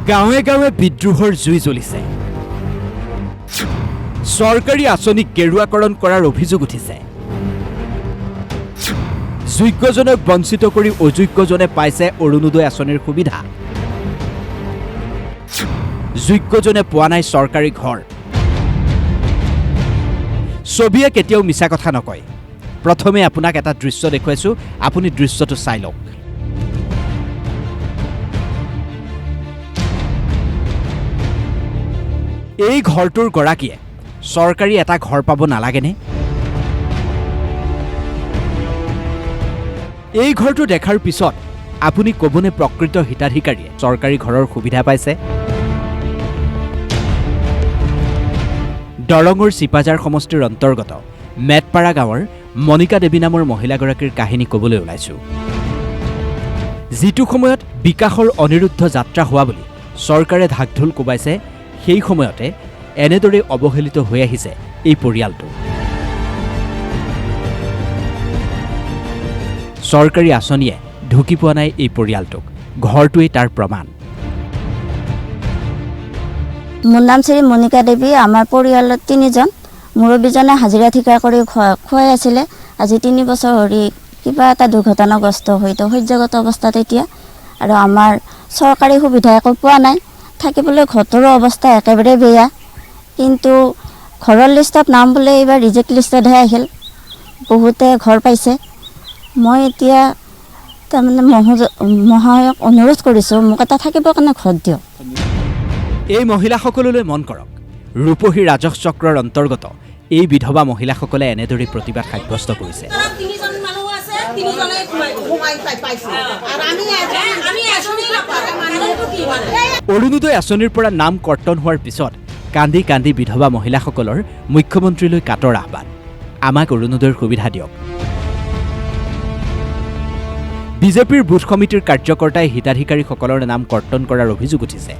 গাঁৱে গাঁৱে বিদ্ৰোহৰ জুই জ্বলিছে। চৰকাৰী আঁচনিক গেৰুৱাকৰণ কৰাৰ অভিযোগ উঠিছে। যোগ্যজনক বঞ্চিত কৰি অযোগ্যজনে পাইছে অৰুণোদয় আঁচনিৰ সুবিধা। যোগ্যজনে পোৱা নাই চৰকাৰী ঘৰ। ছবিয়ে কেতিয়াও মিছা কথা নকয়। প্ৰথমে আপোনাক এটা দৃশ্য দেখুৱাইছো, আপুনি দৃশ্যটো চাই লওক। এই ঘৰটোৰ গৰাকীয়ে চৰকাৰী এটা ঘৰ পাব নালাগেনে? এই ঘৰটো দেখাৰ পিছত আপুনি ক'বনে প্ৰকৃত হিতাধিকাৰীয়ে চৰকাৰী ঘৰৰ সুবিধা পাইছে? দৰঙৰ চিপাজাৰ সমষ্টিৰ অন্তৰ্গত মেটপাৰা গাঁৱৰ মণিকা দেৱী নামৰ মহিলাগৰাকীৰ কাহিনী ক'বলৈ ওলাইছোঁ। যিটো সময়ত বিকাশৰ অনিৰুদ্ধ যাত্ৰা হোৱা বুলি চৰকাৰে ঢাকঢোল কোবাইছে, সেই সময়তে এনেদৰে অৱহেলিত হৈ আহিছে এই পৰিয়ালটো। চৰকাৰী আঁচনিয়ে ঢুকি পোৱা নাই এই পৰিয়ালটোক। ঘৰটোৱেই তাৰ প্ৰমাণ। মোৰ নাম শ্ৰী মণিকা দেৱী। আমাৰ পৰিয়ালত 3জন। মুৰব্বীজনে হাজিৰা ঠিকা কৰি খুৱাই আছিলে। আজি 3 বছৰ ধৰি কিবা এটা দুৰ্ঘটনাগ্ৰস্ত হয়তো সহ্যগত অৱস্থাত এতিয়া। আৰু আমাৰ চৰকাৰী সুবিধা একো পোৱা নাই। থাকিবলৈ ঘৰটোৰো অৱস্থা একেবাৰে বেয়া। কিন্তু ঘৰৰ লিষ্টত নাম বোলে এইবাৰ ৰিজেক্ট লিষ্টতহে আহিল। বহুতে ঘৰ পাইছে। মই এতিয়া তাৰমানে মহায়ক অনুৰোধ কৰিছোঁ, মোক এটা থাকিবৰ কাৰণে ঘৰ দিয়ক। এই মহিলাসকললৈ মন কৰক। ৰূপহী ৰাজহ চক্ৰৰ অন্তৰ্গত এই বিধৱা মহিলাসকলে এনেদৰে প্ৰতিবাদ সাব্যস্ত কৰিছে। অৰুণোদয় আঁচনিৰ পৰা নাম কৰ্তন হোৱাৰ পিছত কান্দি কান্দি বিধৱা মহিলাসকলৰ মুখ্যমন্ত্ৰীলৈ কাটৰ আহ্বান, আমাক অৰুণোদয়ৰ সুবিধা দিয়ক। বিজেপিৰ বুথ সমিতিৰ কাৰ্যকৰ্তাই হিতাধিকাৰীসকলৰ নাম কৰ্তন কৰাৰ অভিযোগ উঠিছে।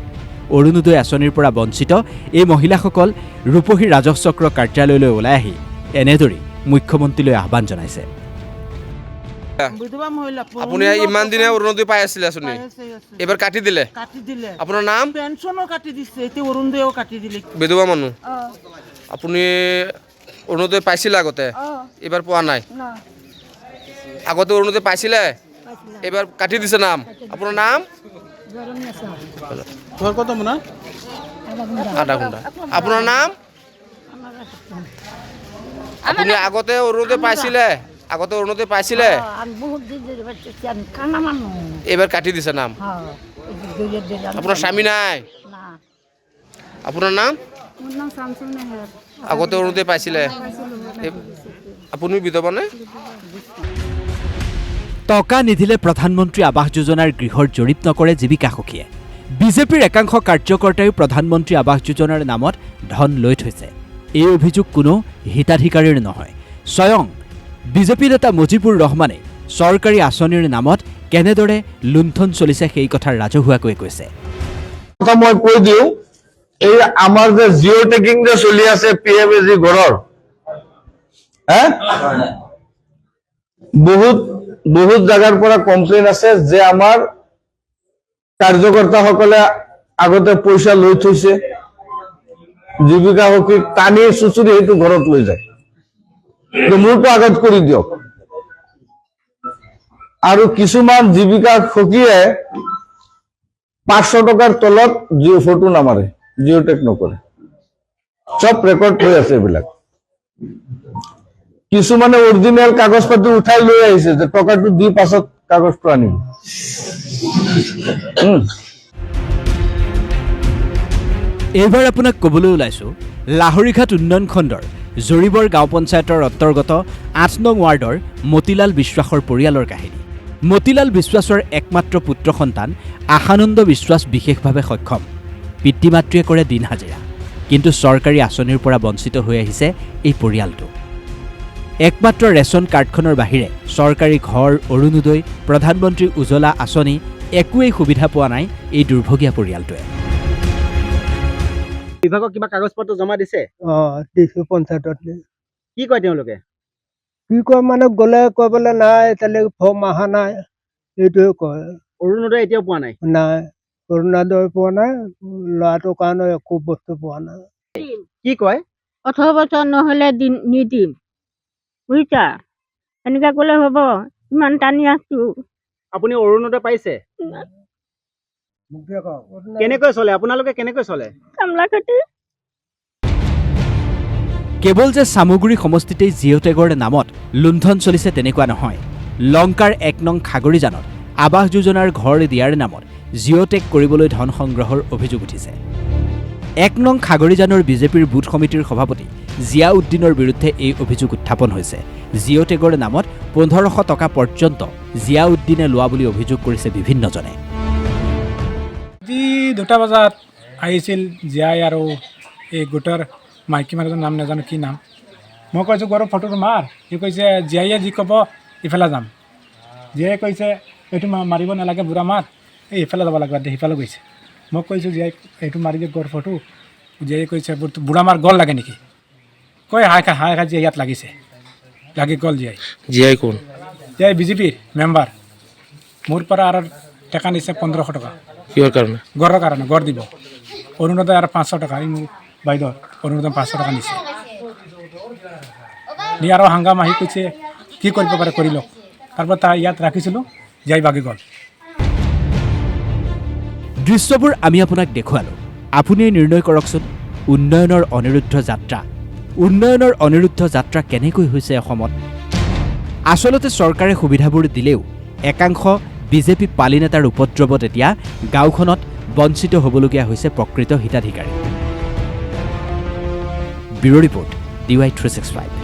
অৰুণোদয় আঁচনিৰ পৰা বঞ্চিত এই মহিলাসকল ৰূপহী ৰাজহ চক্ৰ কাৰ্যালয়লৈ ওলাই আহি এনেদৰে মুখ্যমন্ত্ৰীলৈ আহ্বান জনাইছে। আপুনি ইমান দিনে অৰুণোদয় পাই আছিলে আঁচনি, এবাৰ কাটি দিলে। আপোনাৰ নাম? পেঞ্চনো কাটি দিছে, এতিয়া অৰুণোদয়ও কাটি দিলে। বিধৱা মানুহ আপুনি অৰুণোদয় পাইছিলে আগতে, এবাৰ পোৱা নাই। আগতে অৰুণোদয় পাইছিলে, এবাৰ কাটি দিছে নাম। আপোনাৰ নাম? আধা ঘণ্টা। আপোনাৰ নাম? আপুনি আগতে অৰুণোদয় পাইছিলে, আগতে অৰুণোদয় পাইছিলে, এবাৰ কাটি দিছে নাম। আপোনাৰ স্বামী নাই? আপোনাৰ নাম? আগতে অৰুণোদয় পাইছিলে, আপুনি বিধৱা নে? টকা নিদিলে প্ৰধানমন্ত্ৰী আৱাস যোজনাৰ গৃহৰ জৰীপ নকৰে জীৱিকা সখীয়ে। বিজেপিৰ একাংশ কাৰ্যকৰ্তাই প্ৰধানমন্ত্ৰী আৱাস যোজনাৰ নামত ধন লৈ থৈছে। এই অভিযোগ কোনো হিতাধিকাৰীৰ নহয়। স্বয়ং বিজেপি নেতা মুজিবুৰ ৰহমানে চৰকাৰী আঁচনিৰ নামত কেনেদৰে লুণ্ঠন চলিছে সেই কথা ৰাজহুৱাকৈ কৈছে। মই কৈ দিওঁ, এই আমাৰ যে জিঅ' টেকিং যে চলি আছে PMAG ঘৰৰ, বহুত জাগাৰ পৰা কমপ্লেইন আছে যে আমাৰ কাৰ্যকৰ্তাসকলে আগতে পইচা লৈ থৈছে, জীৱিকা সখীক টানি চুচুৰি সেইটো ঘৰত লৈ যায়। মোৰতো আগত কৰি দিয়ক। আৰু কিছুমান জীৱিকা সখীয়ে 500 টকাৰ তলত জিঅ' ফটো নামাৰে, জিঅ' টেক নকৰে। চব ৰেকৰ্ড হৈ আছে এইবিলাক। কিছুমানে অৰিজিনেল কাগজ পাতি উঠাই লৈ আহিছে যে টকাটো দি পাছত কাগজটো আনিম। এইবাৰ আপোনাক ক'বলৈ ওলাইছোঁ লাহৰীঘাট উন্নয়ন খণ্ডৰ জৰিবৰ গাঁও পঞ্চায়তৰ অন্তৰ্গত 8 নং ৱাৰ্ডৰ মতিলাল বিশ্বাসৰ পৰিয়ালৰ কাহিনী। মতিলাল বিশ্বাসৰ একমাত্ৰ পুত্ৰ সন্তান আশানন্দ বিশ্বাস বিশেষভাৱে সক্ষম। পিতৃ মাতৃয়ে কৰে দিন হাজিৰা, কিন্তু চৰকাৰী আঁচনিৰ পৰা বঞ্চিত হৈ আহিছে এই পৰিয়ালটো। একমাত্ৰ ৰেচন কাৰ্ডখনৰ বাহিৰে চৰকাৰী ঘৰ, অৰুণোদয়, প্ৰধানমন্ত্ৰী উজ্জ্বলা আঁচনি একোৱেই সুবিধা পোৱা নাই এই দুৰ্ভগীয়া পৰিয়ালটোৱে। বিভাগক কিবা কাগজ পত্ৰ জমা দিছে? দিছো পঞ্চায়তত। কি কয় তেওঁলোকে? কি কয় মানে গ'লে কয় বোলে নাই, এতিয়ালৈকে ফৰ্ম অহা নাই, এইটোৱে কয়। অৰুণোদয় এতিয়াও পোৱা নাই? নাই। অৰুণোদয় পোৱা নাই, ল'ৰাটোৰ কাৰণে একো বস্তু পোৱা নাই। কি কয় 18 বছৰ নহ'লে নিদিম বুজিছা, এনেকৈ ক'লে হ'ব? ইমান টানি আছো। আপুনি অৰুণোদয় পাইছে? কেনেকৈ চলে আপোনালোকে, কেনেকৈ চলে? কামলা খেতি কেৱল যে চামগুৰি সমষ্টিতেই জিঅ' টেগৰ নামত লুণ্ঠন চলিছে তেনেকুৱা নহয়। লংকাৰ 1 নং খাগৰিজানত আৱাস যোজনাৰ ঘৰ দিয়াৰ নামত জিঅ' টেগ কৰিবলৈ ধন সংগ্ৰহৰ অভিযোগ উঠিছে। 1 নং খাগৰিজানৰ বিজেপিৰ বুথ সমিতিৰ সভাপতি জিয়া উদ্দিনৰ বিৰুদ্ধে এই অভিযোগ উত্থাপন হৈছে। জিঅ' টেগৰ নামত 1500 টকা পৰ্যন্ত জিয়া উদ্দিনে লোৱা বুলি অভিযোগ কৰিছে বিভিন্নজনে। আজি 2টা বজাত আহিছিল জীয়াই আৰু এই গোটৰ মাইকী মানুহৰ নাম নাজানো কি নাম। মই কৈছোঁ গৌৰৱ ফটোটো মাৰ, সি কৈছে জীয়াইয়ে যি ক'ব ইফালে যাম। জীয়াই কৈছে এইটো মাৰিব নালাগে বুঢ়া মাৰ, এই ইফালে যাব লাগিব দে, সিফালে গৈছে। মই কৈছোঁ জীয়াই এইটো মাৰি দিয়ে গৌৰ ফটো। জীয়াই কৈছে বুঢ়া মাৰ গল লাগে নেকি, কৈ হাই খাই জীয়াই ইয়াত লাগিছে, লাগি গ'ল জীয়াই। জীয়াই কোন? জীয়াই বিজেপিৰ মেম্বাৰ। মোৰ পৰা আৰু টকা নিছে 1500 টকা। কিহৰ কাৰণে? গড়ৰ কাৰণে, গড় দিব। অৰুণোদয় আৰু 500 টকা, এই মোৰ বাইদেউৰ অৰুণোদয় 500 টকা নিছে। নি আৰু হাংগাম আহি কৈছে কি কৰিব পাৰে কৰি লওক। তাৰপৰা তাই ইয়াত ৰাখিছিলোঁ, যাই বাগি গ'ল। দৃশ্যবোৰ আমি আপোনাক দেখুৱালোঁ, আপুনিয়ে নিৰ্ণয় কৰকচোন। উন্নয়নৰ অনিৰুদ্ধ যাত্ৰা, উন্নয়নৰ অনিৰুদ্ধ যাত্ৰা কেনেকৈ হৈছে অসমত? আচলতে চৰকাৰে সুবিধাবোৰ দিলেও একাংশ বিজেপি পালি নেতাৰ উপদ্ৰৱত এতিয়া গাঁওখনত বঞ্চিত হ'বলগীয়া হৈছে প্ৰকৃত হিতাধিকাৰী। Bureau report, DY365।